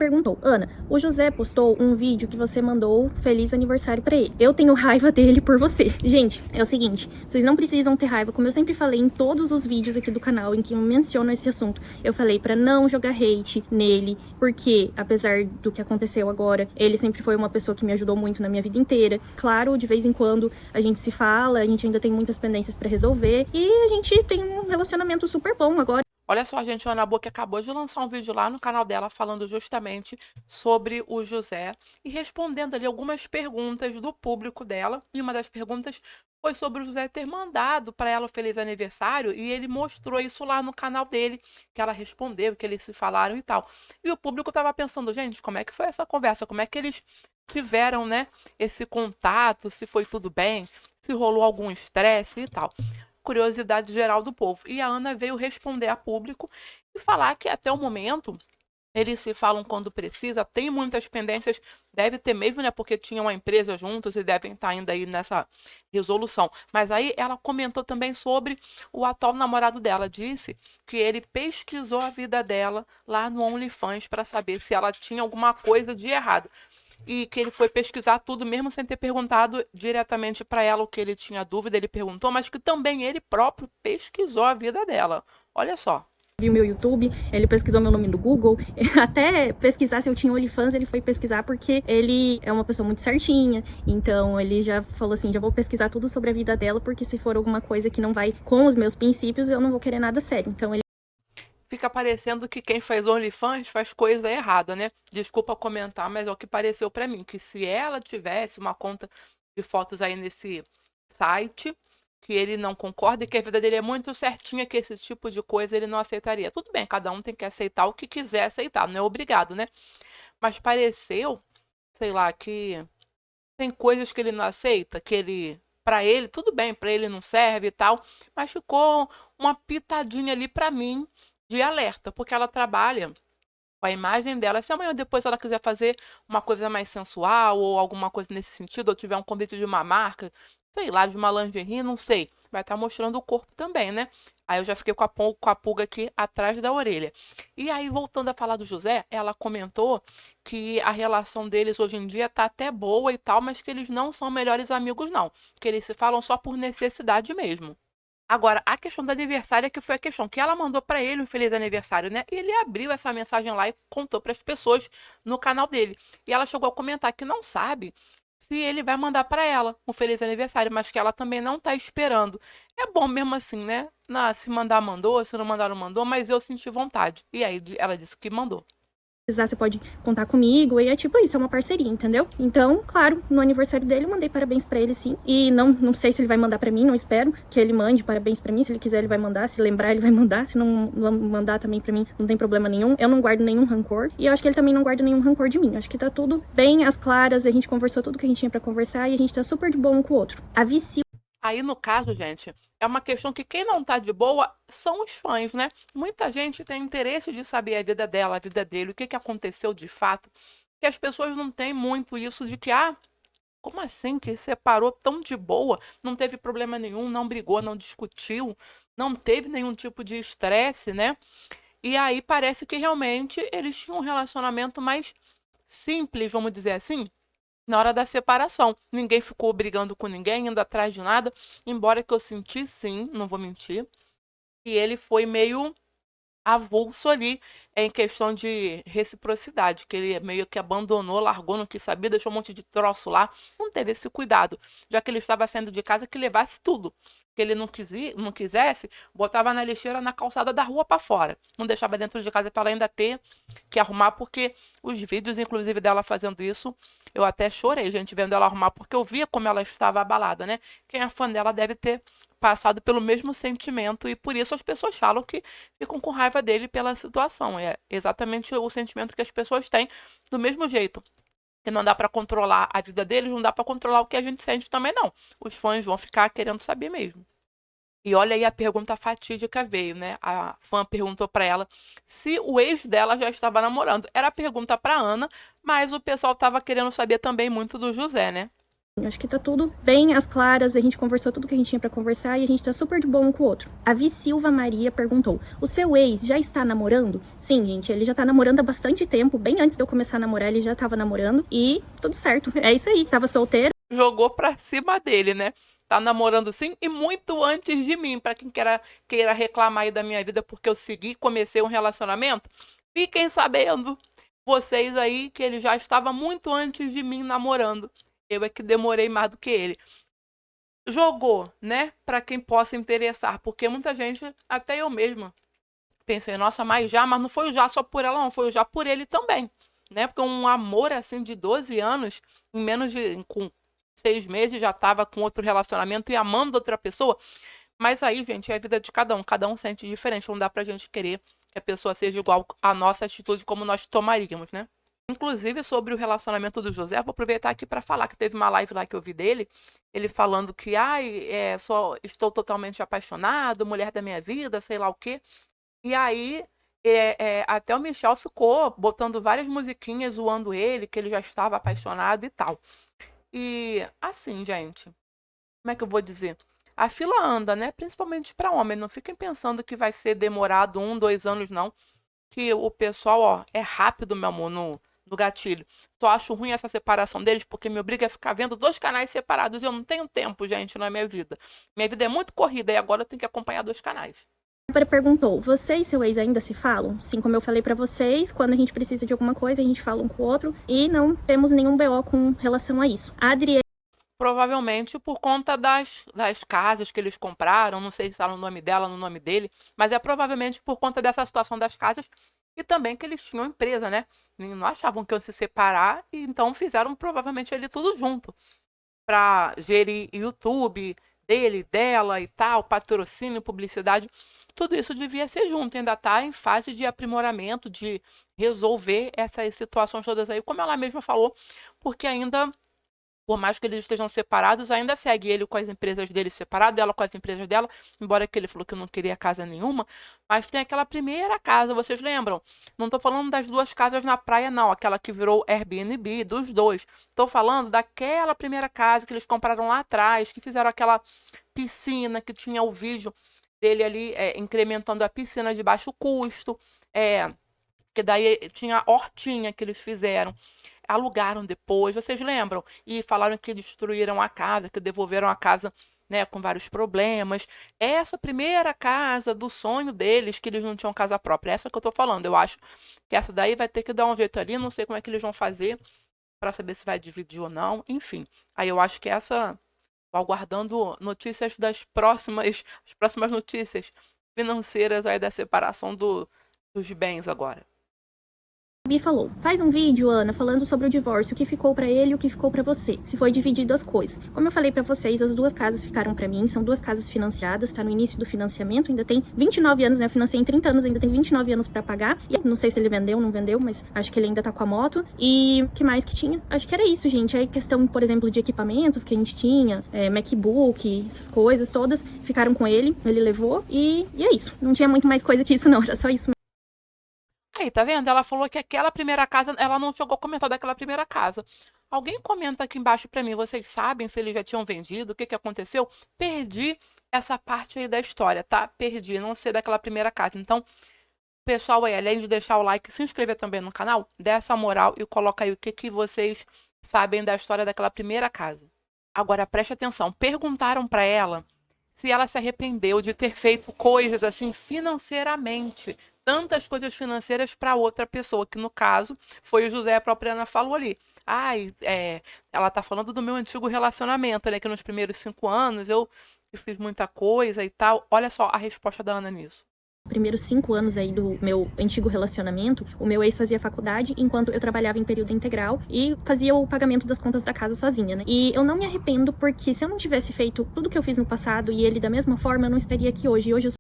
Perguntou: Ana, o José postou um vídeo que você mandou feliz aniversário pra ele. Eu tenho raiva dele por você. Gente, é o seguinte, vocês não precisam ter raiva, como eu sempre falei em todos os vídeos aqui do canal em que eu menciono esse assunto. Eu falei pra não jogar hate nele, porque apesar do que aconteceu agora, ele sempre foi uma pessoa que me ajudou muito na minha vida inteira. Claro, de vez em quando a gente se fala, a gente ainda tem muitas pendências pra resolver e a gente tem um relacionamento super bom agora. Olha só, gente, a Ana Boca acabou de lançar um vídeo lá no canal dela falando justamente sobre o José e respondendo ali algumas perguntas do público dela. E uma das perguntas foi sobre o José ter mandado para ela o feliz aniversário e ele mostrou isso lá no canal dele, que ela respondeu, que eles se falaram e tal. E o público estava pensando, gente, como é que foi essa conversa? Como é que eles tiveram, né, esse contato? Se foi tudo bem? Se rolou algum estresse e tal, curiosidade geral do povo. E a Ana veio responder a público e falar que até o momento eles se falam quando precisa, tem muitas pendências, deve ter mesmo, né? Porque tinham uma empresa juntos e devem estar ainda aí nessa resolução. Mas aí ela comentou também sobre o atual namorado dela. Disse que ele pesquisou a vida dela lá no OnlyFans para saber se ela tinha alguma coisa de errado e que ele foi pesquisar tudo mesmo sem ter perguntado diretamente para ela o que ele tinha dúvida, ele perguntou, mas que também ele próprio pesquisou a vida dela. Olha só. Viu meu YouTube, ele pesquisou meu nome no Google, até pesquisar se eu tinha OnlyFans, ele foi pesquisar porque ele é uma pessoa muito certinha, então ele já falou assim, já vou pesquisar tudo sobre a vida dela, porque se for alguma coisa que não vai com os meus princípios, eu não vou querer nada sério, então ele... Fica parecendo que quem faz OnlyFans faz coisa errada, né? Desculpa comentar, mas é o que pareceu para mim, que se ela tivesse uma conta de fotos aí nesse site, que ele não concorda e que a vida dele é muito certinha, que esse tipo de coisa ele não aceitaria. Tudo bem, cada um tem que aceitar o que quiser aceitar, não é obrigado, né? Mas pareceu, sei lá, que tem coisas que ele não aceita, que ele, para ele, tudo bem, para ele não serve e tal, mas ficou uma pitadinha ali para mim de alerta, porque ela trabalha com a imagem dela. Se amanhã depois ela quiser fazer uma coisa mais sensual ou alguma coisa nesse sentido, ou tiver um convite de uma marca, sei lá, de uma lingerie, não sei, vai estar mostrando o corpo também, né? Aí eu já fiquei com a pulga aqui atrás da orelha. E aí, voltando a falar do José, ela comentou que a relação deles hoje em dia tá até boa e tal, mas que eles não são melhores amigos, não. Que eles se falam só por necessidade mesmo. Agora, a questão do aniversário é que foi a questão que ela mandou para ele um feliz aniversário, né? E ele abriu essa mensagem lá e contou para as pessoas no canal dele. E ela chegou a comentar que não sabe se ele vai mandar para ela um feliz aniversário, mas que ela também não tá esperando. É bom mesmo assim, né? Se mandar, mandou, se não mandar, não mandou, mas eu senti vontade. E aí ela disse que mandou. precisar, você pode contar comigo, e é tipo isso, é uma parceria, entendeu? Então, claro, no aniversário dele eu mandei parabéns pra ele, sim, e não sei se ele vai mandar pra mim, não espero que ele mande parabéns pra mim, se ele quiser ele vai mandar, se lembrar ele vai mandar, se não mandar também pra mim, não tem problema nenhum, eu não guardo nenhum rancor, e eu acho que ele também não guarda nenhum rancor de mim, eu acho que tá tudo bem às claras, a gente conversou tudo que a gente tinha pra conversar, e a gente tá super de bom um com o outro. A Vici... Aí, no caso, gente, é uma questão que quem não tá de boa são os fãs, né? Muita gente tem interesse de saber a vida dela, a vida dele, o que que aconteceu de fato. Que as pessoas não têm muito isso de que, como assim que separou tão de boa? Não teve problema nenhum, não brigou, não discutiu, não teve nenhum tipo de estresse, né? E aí parece que realmente eles tinham um relacionamento mais simples, vamos dizer assim, na hora da separação. Ninguém ficou brigando com ninguém, indo atrás de nada, embora que eu senti sim, não vou mentir, que ele foi meio avulso ali em questão de reciprocidade, que ele meio que abandonou, largou, não quis saber, deixou um monte de troço lá, não teve esse cuidado, já que ele estava saindo de casa que levasse tudo. Que ele não quisesse, botava na lixeira na calçada da rua para fora. Não deixava dentro de casa para ela ainda ter que arrumar, porque os vídeos, inclusive, dela fazendo isso, eu até chorei, gente, vendo ela arrumar, porque eu via como ela estava abalada, né? Quem é fã dela deve ter passado pelo mesmo sentimento e por isso as pessoas falam que ficam com raiva dele pela situação. É exatamente o sentimento que as pessoas têm do mesmo jeito. Que não dá para controlar a vida deles, não dá para controlar o que a gente sente também, não. Os fãs vão ficar querendo saber mesmo. E olha aí a pergunta fatídica veio, né? A fã perguntou para ela se o ex dela já estava namorando. Era a pergunta para Ana, mas o pessoal estava querendo saber também muito do José, né? Eu acho que tá tudo bem às claras, a gente conversou tudo que a gente tinha pra conversar e a gente tá super de bom um com o outro. A Vi Silva Maria perguntou, o seu ex já está namorando? Sim, gente, ele já tá namorando há bastante tempo, bem antes de eu começar a namorar ele já tava namorando e tudo certo, é isso aí, tava solteiro. Jogou pra cima dele, né? Tá namorando sim e muito antes de mim, pra quem queira reclamar aí da minha vida porque eu comecei um relacionamento, fiquem sabendo, vocês aí, que ele já estava muito antes de mim namorando. Eu é que demorei mais do que ele. Jogou, né? Pra quem possa interessar, porque muita gente, até eu mesma, pensei, nossa, mas não foi o já só por ela, não, foi o já por ele também, né? Porque um amor assim de 12 anos, em menos de com 6 meses já tava com outro relacionamento e amando outra pessoa. Mas aí, gente, é a vida de cada um sente diferente, não dá pra gente querer que a pessoa seja igual a nossa atitude como nós tomaríamos, né? Inclusive, sobre o relacionamento do José, vou aproveitar aqui para falar que teve uma live lá que eu vi dele, ele falando que, ai, só estou totalmente apaixonado, mulher da minha vida, sei lá o quê. E aí, até o Michel ficou botando várias musiquinhas zoando ele, que ele já estava apaixonado e tal. E, assim, gente, como é que eu vou dizer? A fila anda, né? Principalmente para homem. Não fiquem pensando que vai ser demorado 1, 2 anos, não. Que o pessoal, ó, é rápido, meu amor, no gatilho. Só acho ruim essa separação deles, porque me obriga a ficar vendo 2 canais separados. Eu não tenho tempo, gente, na minha vida. Minha vida é muito corrida e agora eu tenho que acompanhar 2 canais. A Bárbara perguntou, você e seu ex ainda se falam? Sim, como eu falei pra vocês, quando a gente precisa de alguma coisa, a gente fala um com o outro e não temos nenhum BO com relação a isso. A Adriele Provavelmente por conta das casas que eles compraram, não sei se está no nome dela, no nome dele, mas é provavelmente por conta dessa situação das casas e também que eles tinham empresa, né? E não achavam que iam se separar e então fizeram provavelmente ele tudo junto para gerir YouTube dele, dela e tal, patrocínio, publicidade. Tudo isso devia ser junto, ainda está em fase de aprimoramento, de resolver essas situações todas aí, como ela mesma falou, porque ainda por mais que eles estejam separados, ainda segue ele com as empresas dele separado, ela com as empresas dela, embora que ele falou que não queria casa nenhuma, mas tem aquela primeira casa, vocês lembram? Não estou falando das 2 casas na praia, não, aquela que virou Airbnb, dos dois. Estou falando daquela primeira casa que eles compraram lá atrás, que fizeram aquela piscina, que tinha o vídeo dele ali incrementando a piscina de baixo custo, que daí tinha a hortinha que eles fizeram. Alugaram depois, vocês lembram? E falaram que destruíram a casa, que devolveram a casa, né, com vários problemas. Essa primeira casa do sonho deles, que eles não tinham casa própria, essa que eu tô falando. Eu acho que essa daí vai ter que dar um jeito ali, não sei como é que eles vão fazer para saber se vai dividir ou não, enfim. Aí eu acho que essa, tô aguardando notícias as próximas notícias financeiras aí da separação dos bens agora. Bi falou, faz um vídeo, Ana, falando sobre o divórcio, o que ficou pra ele e o que ficou pra você, se foi dividido as coisas. Como eu falei pra vocês, as 2 casas ficaram pra mim, são 2 casas financiadas, tá no início do financiamento, ainda tem 29 anos, né, eu financei em 30 anos, ainda tem 29 anos pra pagar, e não sei se ele vendeu ou não vendeu, mas acho que ele ainda tá com a moto, e o que mais que tinha? Acho que era isso, gente, aí questão, por exemplo, de equipamentos que a gente tinha, MacBook, essas coisas todas, ficaram com ele levou, e é isso, não tinha muito mais coisa que isso não, era só isso. Aí, tá vendo? Ela falou que aquela primeira casa, ela não chegou a comentar daquela primeira casa. Alguém comenta aqui embaixo pra mim, vocês sabem se eles já tinham vendido, o que que aconteceu? Perdi essa parte aí da história, tá? Perdi, não sei daquela primeira casa. Então, pessoal aí, além de deixar o like, se inscrever também no canal, dê essa moral e coloca aí o que que vocês sabem da história daquela primeira casa. Agora, preste atenção, perguntaram pra ela se ela se arrependeu de ter feito coisas assim financeiramente, tantas coisas financeiras para outra pessoa, que no caso foi o José, a própria Ana falou ali. Ai, ela tá falando do meu antigo relacionamento, né? Que nos primeiros 5 anos eu fiz muita coisa e tal. Olha só a resposta da Ana nisso. Primeiros 5 anos aí do meu antigo relacionamento, o meu ex fazia faculdade enquanto eu trabalhava em período integral e fazia o pagamento das contas da casa sozinha, né? E eu não me arrependo porque se eu não tivesse feito tudo que eu fiz no passado e ele da mesma forma, eu não estaria aqui hoje. E hoje eu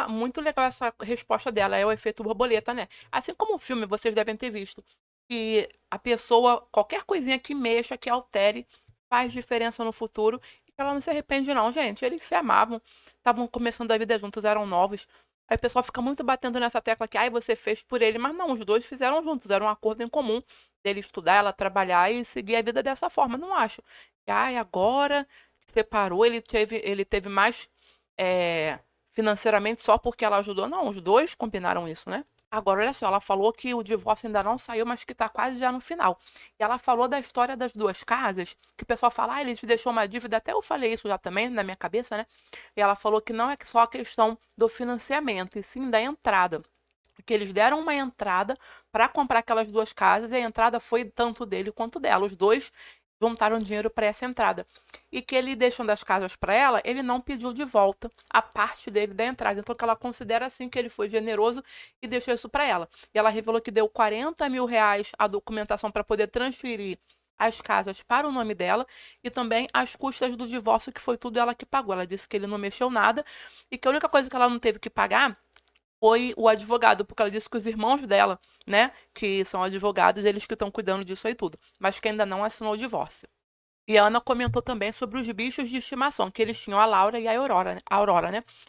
Muito legal essa resposta dela, é o efeito borboleta, né? Assim como o filme, vocês devem ter visto, que a pessoa, qualquer coisinha que mexa, que altere, faz diferença no futuro e que ela não se arrepende, não, gente. Eles se amavam, estavam começando a vida juntos, eram novos. Aí o pessoal fica muito batendo nessa tecla que, ai, você fez por ele, mas não, os dois fizeram juntos, era um acordo em comum dele estudar, ela trabalhar e seguir a vida dessa forma. Não acho. Que, ai, agora que separou, ele teve mais financeiramente só porque ela ajudou. Não, os dois combinaram isso, né? Agora, olha só, ela falou que o divórcio ainda não saiu, mas que tá quase já no final. E ela falou da história das duas casas, que o pessoal fala, ah, ele te deixou uma dívida. Até eu falei isso já também na minha cabeça, né? E ela falou que não é só a questão do financiamento, e sim da entrada. Que eles deram uma entrada para comprar aquelas duas casas e a entrada foi tanto dele quanto dela. Os dois juntaram dinheiro para essa entrada. E que ele deixando as casas para ela, ele não pediu de volta a parte dele da entrada. Então, que ela considera assim que ele foi generoso e deixou isso para ela. E ela revelou que deu 40 mil reais a documentação para poder transferir as casas para o nome dela e também as custas do divórcio, que foi tudo ela que pagou. Ela disse que ele não mexeu nada e que a única coisa que ela não teve que pagar foi o advogado, porque ela disse que os irmãos dela, né, que são advogados, eles que estão cuidando disso aí tudo, mas que ainda não assinou o divórcio. E a Ana comentou também sobre os bichos de estimação, que eles tinham a Laura e a Aurora, né? A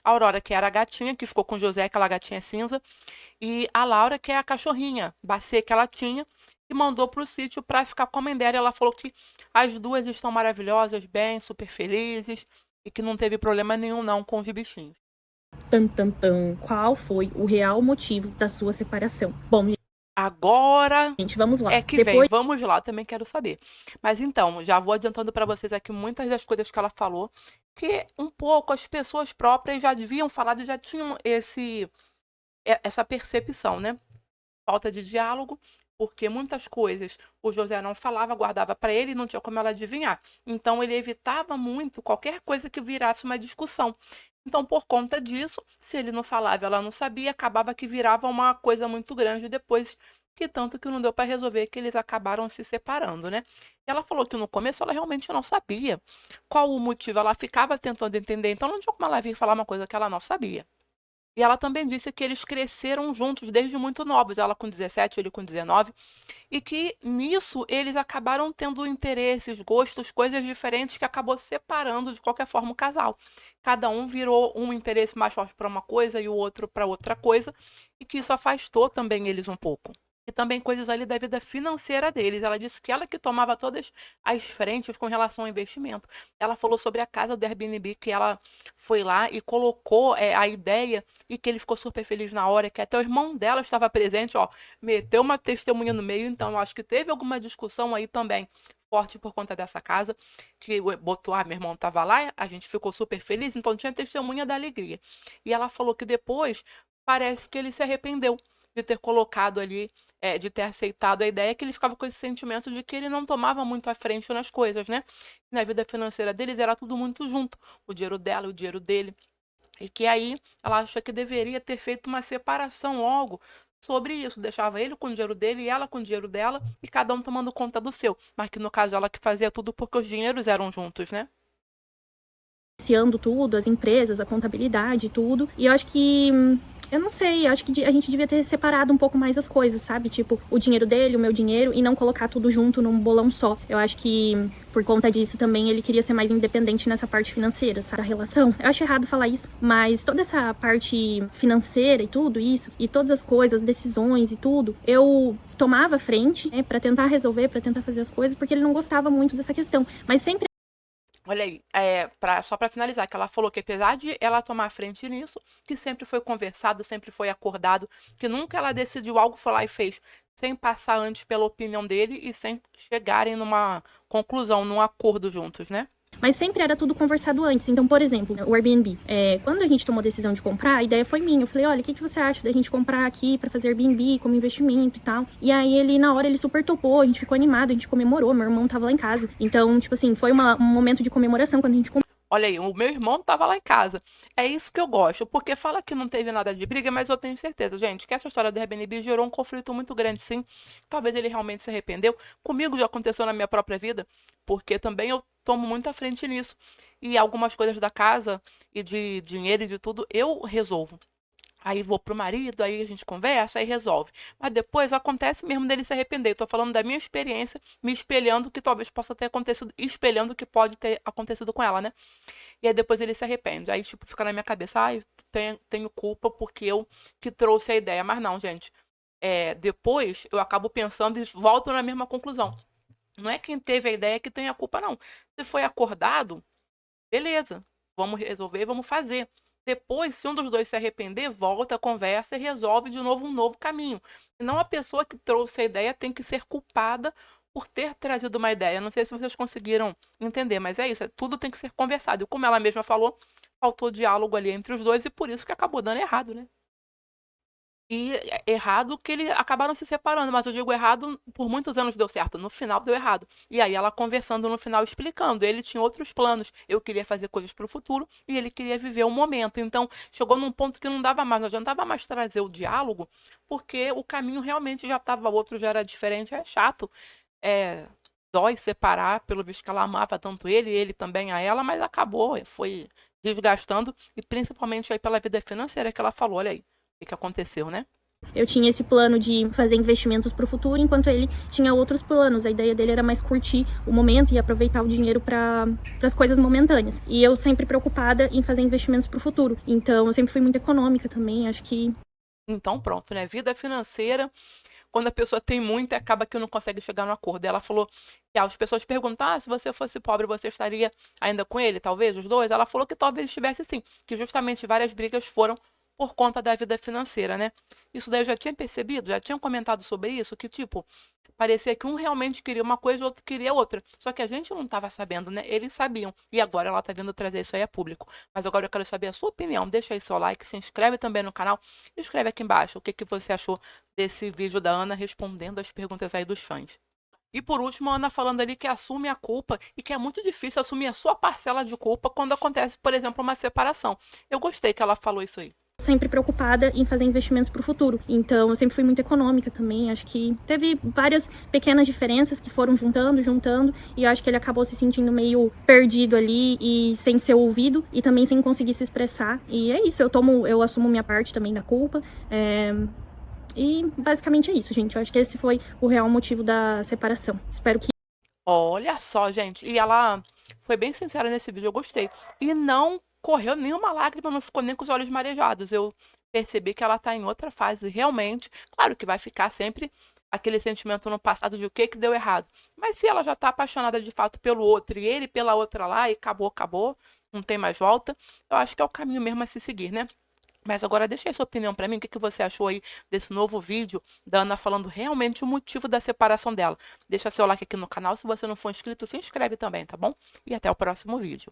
Aurora, que era a gatinha, que ficou com o José, aquela gatinha cinza, e a Laura, que é a cachorrinha, Bacê, que ela tinha, e mandou para o sítio para ficar com a mãe dela. E ela falou que as duas estão maravilhosas, bem, super felizes, e que não teve problema nenhum não com os bichinhos. Tan, tan, tan. Qual foi o real motivo da sua separação? Bom, Agora gente, vamos lá. é que vem, vamos lá, também quero saber. Mas então, já vou adiantando para vocês aqui muitas das coisas que ela falou, que um pouco as pessoas próprias já deviam falar, já tinham essa percepção, né? Falta de diálogo, porque muitas coisas o José não falava, guardava para ele e não tinha como ela adivinhar. Então ele evitava muito qualquer coisa que virasse uma discussão. Então, por conta disso, se ele não falava, ela não sabia, acabava que virava uma coisa muito grande depois, que tanto que não deu para resolver, que eles acabaram se separando, né? Ela falou que no começo ela realmente não sabia qual o motivo, ela ficava tentando entender, então não tinha como ela vir falar uma coisa que ela não sabia. E ela também disse que eles cresceram juntos desde muito novos, ela com 17, ele com 19, e que nisso eles acabaram tendo interesses, gostos, coisas diferentes que acabou separando de qualquer forma o casal. Cada um virou um interesse mais forte para uma coisa e o outro para outra coisa, e que isso afastou também eles um pouco. E também coisas ali da vida financeira deles. Ela disse que ela que tomava todas as frentes com relação ao investimento. Ela falou sobre a casa do Airbnb, que ela foi lá e colocou a ideia e que ele ficou super feliz na hora, que até o irmão dela estava presente, ó, meteu uma testemunha no meio, então eu acho que teve alguma discussão aí também forte por conta dessa casa, que botou, meu irmão estava lá, a gente ficou super feliz, então tinha testemunha da alegria. E ela falou que depois parece que ele se arrependeu de ter colocado ali, de ter aceitado a ideia, que ele ficava com esse sentimento de que ele não tomava muito à frente nas coisas, né? Na vida financeira deles era tudo muito junto, o dinheiro dela, o dinheiro dele. E que aí ela acha que deveria ter feito uma separação logo sobre isso. Deixava ele com o dinheiro dele e ela com o dinheiro dela e cada um tomando conta do seu. Mas que no caso ela que fazia tudo porque os dinheiros eram juntos, né? Iniciando tudo, as empresas, a contabilidade, tudo. E eu acho que eu não sei, acho que a gente devia ter separado um pouco mais as coisas, sabe? Tipo, o dinheiro dele, o meu dinheiro, e não colocar tudo junto num bolão só. Eu acho que, por conta disso também, ele queria ser mais independente nessa parte financeira, sabe? Da relação. Eu acho errado falar isso, mas toda essa parte financeira e tudo isso, e todas as coisas, decisões e tudo, eu tomava frente, né, pra tentar resolver, pra tentar fazer as coisas, porque ele não gostava muito dessa questão. Mas sempre. Olha aí, só para finalizar, que ela falou que apesar de ela tomar frente nisso, que sempre foi conversado, sempre foi acordado, que nunca ela decidiu algo, foi lá e fez, sem passar antes pela opinião dele e sem chegarem numa conclusão, num acordo juntos, né? Mas sempre era tudo conversado antes. Então, por exemplo, o Airbnb. Quando a gente tomou a decisão de comprar, a ideia foi minha. Eu falei, olha, o que você acha da gente comprar aqui pra fazer Airbnb como investimento e tal? E aí ele, na hora, ele super topou, a gente ficou animado, a gente comemorou, meu irmão tava lá em casa. Então, tipo assim, foi um momento de comemoração quando a gente comprou. Olha aí, o meu irmão estava lá em casa. É isso que eu gosto, porque fala que não teve nada de briga, mas eu tenho certeza, gente, que essa história do Airbnb gerou um conflito muito grande, sim. Talvez ele realmente se arrependeu. Comigo já aconteceu na minha própria vida, porque também eu tomo muito à frente nisso. E algumas coisas da casa e de dinheiro e de tudo, eu resolvo. Aí vou pro marido, aí a gente conversa, aí resolve. Mas depois acontece mesmo dele se arrepender. Estou falando da minha experiência, me espelhando que talvez possa ter acontecido, espelhando o que pode ter acontecido com ela, né? E aí depois ele se arrepende. Aí, tipo, fica na minha cabeça, ai, tenho culpa porque eu que trouxe a ideia. Mas não, gente. depois eu acabo pensando e volto na mesma conclusão. Não é quem teve a ideia que tem a culpa, não. Se foi acordado, beleza, vamos resolver, vamos fazer. Depois, se um dos dois se arrepender, volta, conversa e resolve de novo um novo caminho. Senão a pessoa que trouxe a ideia tem que ser culpada por ter trazido uma ideia. Não sei se vocês conseguiram entender, mas é isso, tudo tem que ser conversado. E como ela mesma falou, faltou diálogo ali entre os dois e por isso que acabou dando errado, né? E errado que eles acabaram se separando, mas eu digo errado, por muitos anos deu certo, no final deu errado. E aí ela conversando no final, explicando, ele tinha outros planos, eu queria fazer coisas para o futuro e ele queria viver o momento. Então, chegou num ponto que não dava mais, não adiantava mais trazer o diálogo, porque o caminho realmente já estava, o outro já era diferente, é chato. Dói separar, pelo visto que ela amava tanto ele, e ele também a ela, mas acabou, foi desgastando, e principalmente aí pela vida financeira que ela falou, olha aí que aconteceu, né? Eu tinha esse plano de fazer investimentos para o futuro, enquanto ele tinha outros planos. A ideia dele era mais curtir o momento e aproveitar o dinheiro para as coisas momentâneas. E eu sempre preocupada em fazer investimentos para o futuro. Então, eu sempre fui muito econômica também, acho que... Então, pronto, né? Vida financeira, quando a pessoa tem muito, acaba que não consegue chegar no acordo. Ela falou que as pessoas perguntam, se você fosse pobre, você estaria ainda com ele, talvez, os dois? Ela falou que talvez estivesse sim, que justamente várias brigas foram por conta da vida financeira, né? Isso daí eu já tinha percebido, já tinha comentado sobre isso, que tipo, parecia que um realmente queria uma coisa e o outro queria outra. Só que a gente não estava sabendo, né? Eles sabiam. E agora ela tá vindo trazer isso aí a público. Mas agora eu quero saber a sua opinião. Deixa aí seu like, se inscreve também no canal. E escreve aqui embaixo o que você achou desse vídeo da Ana respondendo as perguntas aí dos fãs. E por último, a Ana falando ali que assume a culpa e que é muito difícil assumir a sua parcela de culpa quando acontece, por exemplo, uma separação. Eu gostei que ela falou isso aí. Sempre preocupada em fazer investimentos para o futuro. Então, eu sempre fui muito econômica também. Acho que teve várias pequenas diferenças que foram juntando, e eu acho que ele acabou se sentindo meio perdido ali e sem ser ouvido e também sem conseguir se expressar. E é isso, eu assumo minha parte também da culpa. E basicamente é isso, gente. Eu acho que esse foi o real motivo da separação. Espero que... Olha só, gente. E ela foi bem sincera nesse vídeo, eu gostei. E não correu nenhuma lágrima, não ficou nem com os olhos marejados. Eu percebi que ela tá em outra fase, realmente. Claro que vai ficar sempre aquele sentimento no passado de o que deu errado. Mas se ela já tá apaixonada de fato pelo outro e ele pela outra lá e acabou, não tem mais volta, eu acho que é o caminho mesmo a se seguir, né? Mas agora deixa aí sua opinião para mim, o que você achou aí desse novo vídeo da Ana falando realmente o motivo da separação dela. Deixa seu like aqui no canal, se você não for inscrito, se inscreve também, tá bom? E até o próximo vídeo.